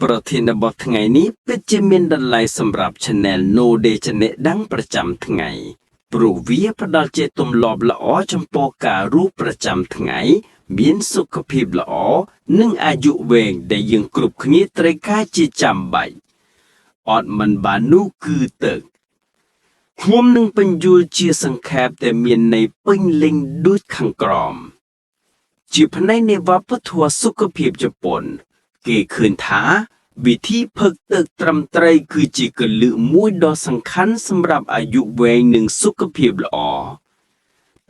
ប្រធានបទថ្ងៃនេះពិតជាមានតម្លៃសម្រាប់ Channel No Day ចំណេះដឹងប្រចាំថ្ងៃព្រោះវាផ្ដល់ជាទម្លាប់ល្អចំពោះការរស់ប្រចាំថ្ងៃមានសុខភាពល្អនិងអាយុវែងដែលយើងគ្រប់គ្នាត្រូវការជាចាំបាច់អត់មិនបាននោះគឺទឹកខ្ញុំនឹងបញ្យល់ជាសង្ខេបតែមានន័យពេញលេញដូចខាងក្រោមជាផ្នែកនៃវប្បធម៌សុខភាពជប៉ុនគេឃើញថាវិធីផឹកទឹកត្រឹមត្រូវគឺជាគន្លឹះមួយដ៏សំខាន់សម្រាប់អាយុវែងនិងសុខភាពល្អ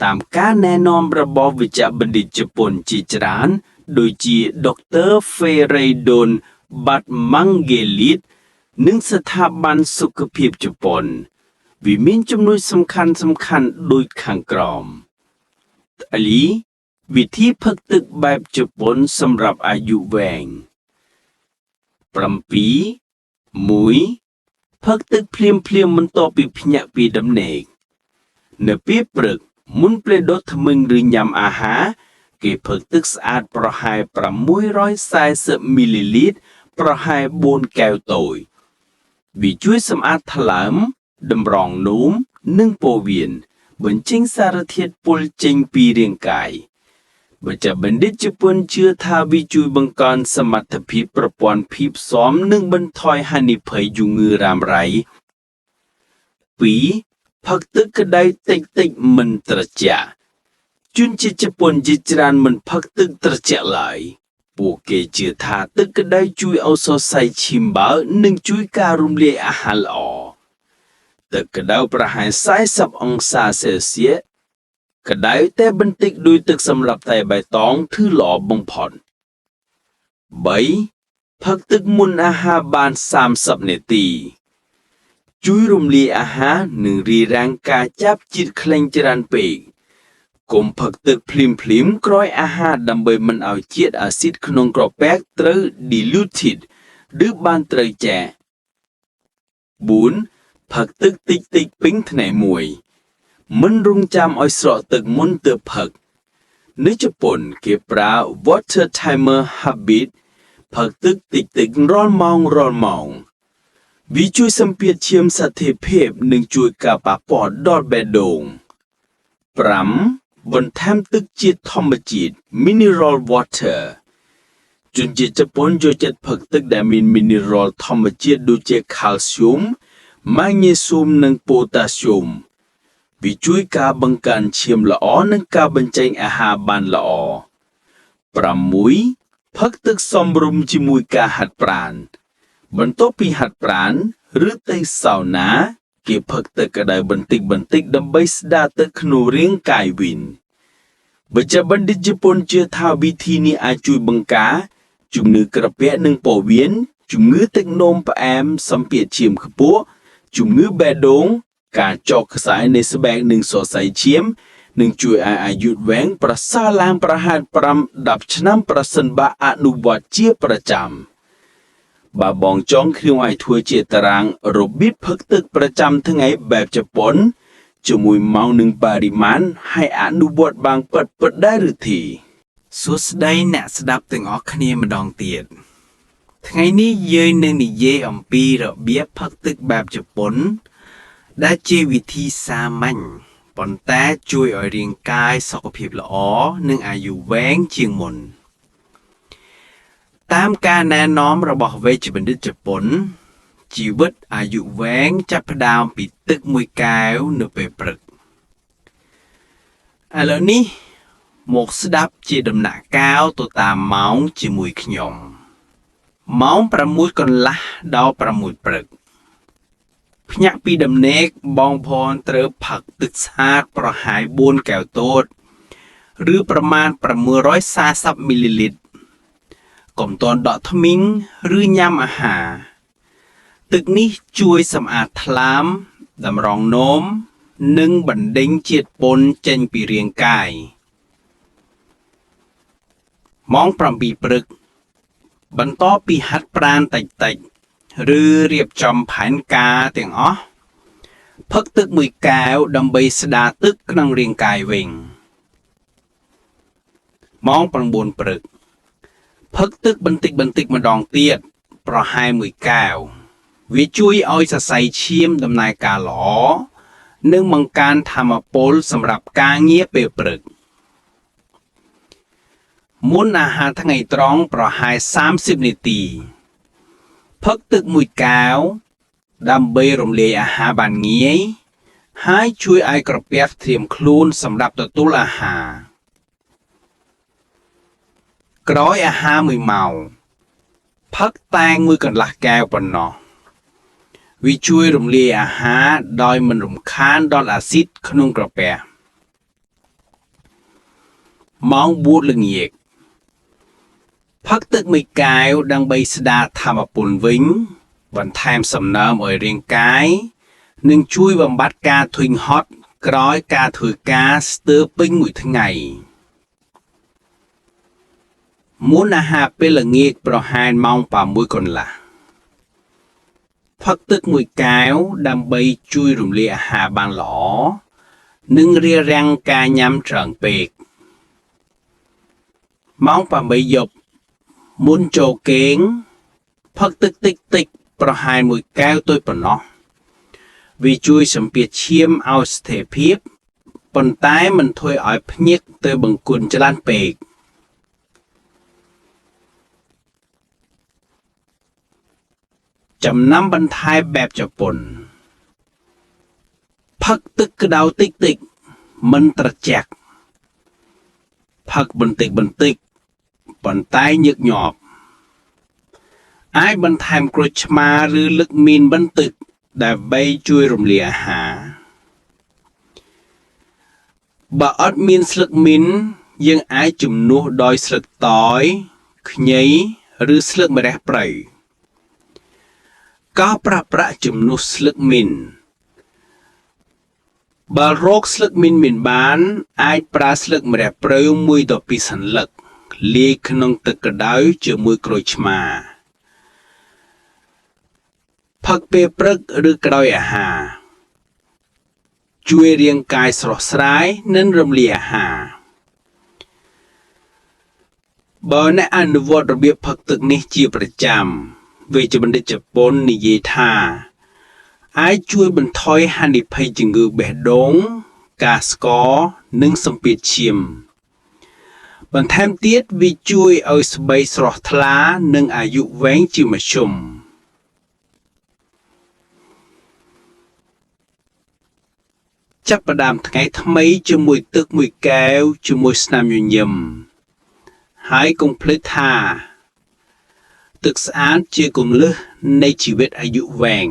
តាមការណែនាំរបស់វេជ្ជបណ្ឌិតជប៉ុនជាច្រើនដូចជា Dr. Feridun Batmangelit និងស្ថាប័នសុខភាពជប៉ុនវាមានចំណុចសំខាន់ដូចខាងក្រោមវិធីផឹកទឹកបែបជប៉ុនសម្រាប់អាយុវែង7 1ផឹកទឹកភ្លាមបន្ទាប់ពីភ្ញាក់ពីដំណេកនៅពេលព្រឹកមុនពេលដុតធ្មេញឬញ៉ាំអាហារគេផឹកទឹកស្អាតប្រហែល640មីលីលីត្រប្រហែល4កែវតូចវាជួយសម្អាតថ្លើមតម្រងនោមនិងពោះវៀនបញ្ចេញសារធាតុពុលចេញពីរាងកាយវេជ្ជបណ្ឌិតជប៉ុនជឿថាវាជួយបង្កើនសមត្ថភាពប្រព័ន្ធភាពស៊ាំនិងបន្ថយហានិភ័យជំងឺរ៉ាំរ៉ៃ 2. ផឹកទឹកក្តៅតិចមិនត្រជាក់ជនជាតិជប៉ុនជាច្រើនមិនផឹកទឹកត្រជាក់ឡើយពួកគេជឿថាទឹកក្តៅជួយឲ្យសរសៃឈាមបើកនិងជួយការរំលាយអាហារល្អទឹកក្តៅប្រហែល40អង្សាសេលស្យាសក្តៅតែបន្តិចដូចទឹកសម្រាប់តែបៃតងគឺល្អបំផុត 3. ផឹកទឹកមុនអាហារបាន30នាទីជួយរំលាយអាហារនិងរារាំងការចាប់ជាតិខ្លាញ់ច្រើនពេកកុំផឹកទឹកភ្លាមក្រោយអាហារដើម្បីមិនឲ្យជាតិអាស៊ីតក្នុងក្រពះត្រូវ diluted ឬបានត្រូវចែក 4. ផឹកទឹកតិចពេញថ្ងៃមួយមិនរងចាំឲ្យស្រក់ទឹកមុនទើបផឹកនៅជប៉ុនគេប្រើ water timer habit ផឹកទឹកតិចរាល់ម៉ោងវាជួយសម្ពាធឈាមសទ្ធាភាពនិងជួយការប៉ះពាល់ដល់បេះដូង 5. បន្ថែមទឹកជាតិធម្មជាតិ mineral water ជនជាតិជប៉ុនចូលចិត្តផឹកទឹកដែលមាន mineral ធម្មជាតិដូចជា calcium, magnesium និង potassiumវាជួយការបង្កើនឈាមល្អនិងការបញ្ចេញអាហារបានល្អ 6. ផឹកទឹកសមរម្យជាមួយការហាត់ប្រាណបន្ទាប់ពីហាត់ប្រាណឬទៅសាវណាគេផឹកទឹកក្តៅបន្តិចដើម្បីស្ដារទឹកក្នុងរាងកាយវិញវេជ្ជបណ្ឌិតជប៉ុនជឿថាវិធីនេះអាចជួយបង្ការជំងឺក្រពះនិងពោះវៀនជំងឺទឹកនោមផ្អែមសម្ពាធឈាមខ្ពស់ជំងឺបេះដូងការចុកខ្សែនៃស្បែកនិងសរសៃឈាមនឹងជួយឲ្យអាយុវែងប្រសើរឡើងប្រហែល 5-10 ឆ្នាំប្រសិនបើអនុវត្តជាប្រចាំបើបងចង់ខ្ញុំឲ្យធ្វើជាតារាងរបៀបផឹកទឹកប្រចាំថ្ងៃបែបជប៉ុនជាមួយម៉ោងនិងបរិមាណហើយអនុវត្តបានពិតដែរឬទេសួស្តីអ្នកស្ដាប់ទាំងអស់គ្នាម្ដងទៀតថ្ងៃនេះយើងនឹងនិយាយអំពីរបៀបផឹកទឹកបែបជប៉ុនដែលជាវិធីសាមញ្ញប៉ុន្តែជួយឲ្យរាងកាយសុខភាពល្អនិងអាយុវែងជាងមុនតាមការណែនាំរបស់វេជ្ជបណ្ឌិតជប៉ុនជីវិតអាយុវែងចាប់ផ្ដើមពីទឹកមួយកែវនៅពេលព្រឹកឥឡូវនេះមកស្ដាប់ជាដំណាក់កាលទៅតាមម៉ោងជាមួយខ្ញុំម៉ោង 6 កន្លះដល់ 6 ព្រឹកភ្ញាក់ពីដំណេកបងប្អូនត្រូវផឹកទឹកស្អាតប្រហែល4កែវតូចឬប្រមាណ640មីលីលីត្រកុំទាន់ដកធ្មេញឬញ៉ាំអាហារទឹកនេះជួយសម្អាតថ្លើមតម្រងនោមនិងបណ្ដេញជាតិពុលចេញពីរាងកាយម៉ោង 7 ព្រឹកបន្ទាប់ពីហាត់ប្រាណតិចឬរៀបចំផែនការទាំងអស់ផឹកទឹកមួយកែវដើម្បីស្ដារទឹកក្នុងរាងកាយវិញម៉ោង 9 ព្រឹកផឹកទឹកបន្តិចម្ដងទៀត ប្រហែល1 កែវវាជួយឲ្យសរសៃឈាមដំណើរការល្អនិងបង្កើនថាមពលសម្រាប់ការងារពេលព្រឹកមុនអាហារថ្ងៃត្រង់ប្រហែល30 នាទីផឹកទឹក1 កែវដើម្បីរំលាយអាហារបានងាយហើយជួយឲ្យក្រពះត្រៀមខ្លួនសម្រាប់ទទួលអាហារក្រោយអាហារ1 ម៉ោងផឹកតែង1 កន្លះកែវប៉ុណ្ណោះវាជួយរំលាយអាហារដោយមិនរំខានដល់អាស៊ីតក្នុងក្រពះម៉ោង 4 ល្ងាចផឹកទឹក1 កែវដើម្បីស្ដារថាមពលវិញបន្ថែមសំណើមឲ្យរាងកាយនិងជួយបំបត្តិការធុញហត់ក្រោយការធ្វើការស្ទើរពេញ1 ថ្ងៃមុនអាហារពេលល្ងាចប្រហែលម៉ោង 6 កន្លះផឹកទឹក1 កែវដើម្បីជួយរំលាយអាហារបានល្អនិងរារាំងការញ៉ាំច្រើនពេកម៉ោង 8 យប់មុនចូលគេងផឹកទឹកតិចៗប្រហែល1 កែវទៅប៉ុណ្ណោះវាជួយសម្ពាធឈាមឲ្យស្ថិរភាពប៉ុន្តែមិនធ្វើឲ្យភ្ញាក់ទៅបង្គន់ច្រើនពេកចំណាំបន្ថែមបែបជប៉ុនផឹកទឹកក្តៅតិចៗមិនត្រជាក់ផឹកបន្តិចប៉ុន្តែញឹកញាប់អាចបន្ថែមក្រូចឆ្មាឬលឹកមីនបន្តិចដើម្បីជួយរំលាយអាហារបើអត់មានស្លឹកមីនយើងអាចជំនួសដោយស្លឹកតយខ្ញីឬស្លឹកម្រះព្រៃក៏ប្រើប្រាស់ជំនួសស្លឹកមីនបើរកស្លឹកមីនមានបានអាចប្រើស្លឹកម្រះព្រៅ1 ទៅ 2 សន្លឹកលាយក្នុងទឹកក្តៅជាមួយក្រូចឆ្មាផឹកពេលព្រឹកឬក្រោយអាហារជួយរាងកាយស្រស់ស្រាយនិងរំលាយអាហារបើអ្នកអនុវត្តរបៀបផឹកទឹកនេះជាប្រចាំវេជ្ជបណ្ឌិតជប៉ុននិយាយថាអាចជួយបន្ថយហានិភ័យជំងឺបេះដូងការស្ករនិងសម្ពាធឈាមបន្ថែមទៀតវាជួយឲ្យស្បែកស្រស់ថ្លានិងអាយុវែងជាមធ្យមចាប់ផ្ដើមថ្ងៃថ្មីជាមួយទឹក1 កែវជាមួយស្នាមញញឹមហើយកុំភ្លេចថាទឹកស្អាតជាគន្លឹះនៃជីវិតអាយុវែង